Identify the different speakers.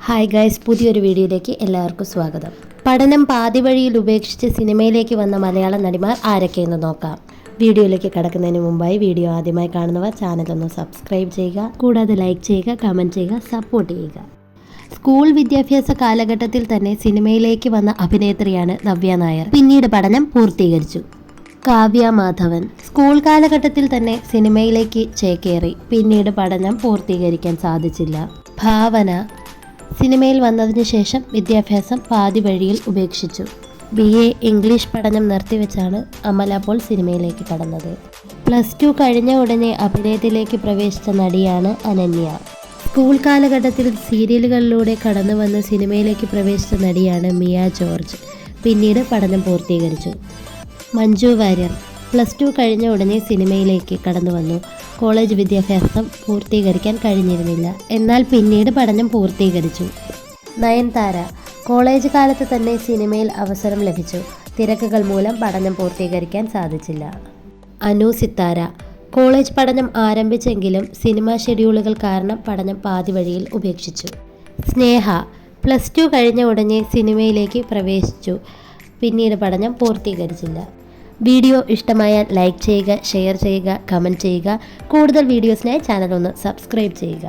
Speaker 1: Hi guys, പുതിയൊരു വീഡിയോയിലേക്ക് എല്ലാവർക്കും സ്വാഗതം. പഠനം പാതി വഴിയിൽ ഉപേക്ഷിച്ച് സിനിമയിലേക്ക് വന്ന മലയാള നടിമാർ ആരൊക്കെയെന്ന് നോക്കാം. വീഡിയോയിലേക്ക് കടക്കുന്നതിന് മുമ്പായി വീഡിയോ ആദ്യമായി കാണുന്നവർ ചാനലൊന്ന് സബ്സ്ക്രൈബ് ചെയ്യുക, കൂടാതെ ലൈക്ക് ചെയ്യുക, കമൻറ്റ് ചെയ്യുക, സപ്പോർട്ട് ചെയ്യുക. സ്കൂൾ വിദ്യാഭ്യാസ കാലഘട്ടത്തിൽ തന്നെ സിനിമയിലേക്ക് വന്ന അഭിനേത്രിയാണ് നവ്യ നായർ. പിന്നീട് പഠനം പൂർത്തീകരിച്ചു. കാവ്യ മാധവൻ സ്കൂൾ കാലഘട്ടത്തിൽ തന്നെ സിനിമയിലേക്ക് ചേക്കേറി. പിന്നീട് പഠനം പൂർത്തീകരിക്കാൻ സാധിച്ചില്ല. ഭാവന സിനിമയിൽ വന്നതിന് ശേഷം വിദ്യാഭ്യാസം പാതി വഴിയിൽ ഉപേക്ഷിച്ചു. BA ഇംഗ്ലീഷ് പഠനം നിർത്തിവെച്ചാണ് അമല പോൾ സിനിമയിലേക്ക് കടന്നത്. +2 കഴിഞ്ഞ ഉടനെ അഭിനയത്തിലേക്ക് പ്രവേശിച്ച നടിയാണ് അനന്യ. സ്കൂൾ കാലഘട്ടത്തിൽ സീരിയലുകളിലൂടെ കടന്നു വന്ന് സിനിമയിലേക്ക് പ്രവേശിച്ച നടിയാണ് മിയ ജോർജ്. പിന്നീട് പഠനം പൂർത്തീകരിച്ചു. മഞ്ജു വാര്യർ +2 കഴിഞ്ഞ ഉടനെ സിനിമയിലേക്ക് കടന്നു വന്നു. കോളേജ് വിദ്യാഭ്യാസം പൂർത്തീകരിക്കാൻ കഴിഞ്ഞിരുന്നില്ല, എന്നാൽ പിന്നീട് പഠനം പൂർത്തീകരിച്ചു. നയൻതാര കോളേജ് കാലത്ത് തന്നെ സിനിമയിൽ അവസരം ലഭിച്ചു. തിരക്കുകൾ മൂലം പഠനം പൂർത്തീകരിക്കാൻ സാധിച്ചില്ല. അനു സിത്താര കോളേജ് പഠനം ആരംഭിച്ചെങ്കിലും സിനിമാ ഷെഡ്യൂളുകൾ കാരണം പഠനം പാതി വഴിയിൽ ഉപേക്ഷിച്ചു. സ്നേഹ +2 കഴിഞ്ഞ ഉടനെ സിനിമയിലേക്ക് പ്രവേശിച്ചു. പിന്നീട് പഠനം പൂർത്തീകരിച്ചില്ല. വീഡിയോ ഇഷ്ടമായാൽ ലൈക്ക് ചെയ്യുക, ഷെയർ ചെയ്യുക, കമൻറ്റ് ചെയ്യുക. കൂടുതൽ വീഡിയോസിനായി ചാനൽ ഒന്ന് സബ്സ്ക്രൈബ് ചെയ്യുക.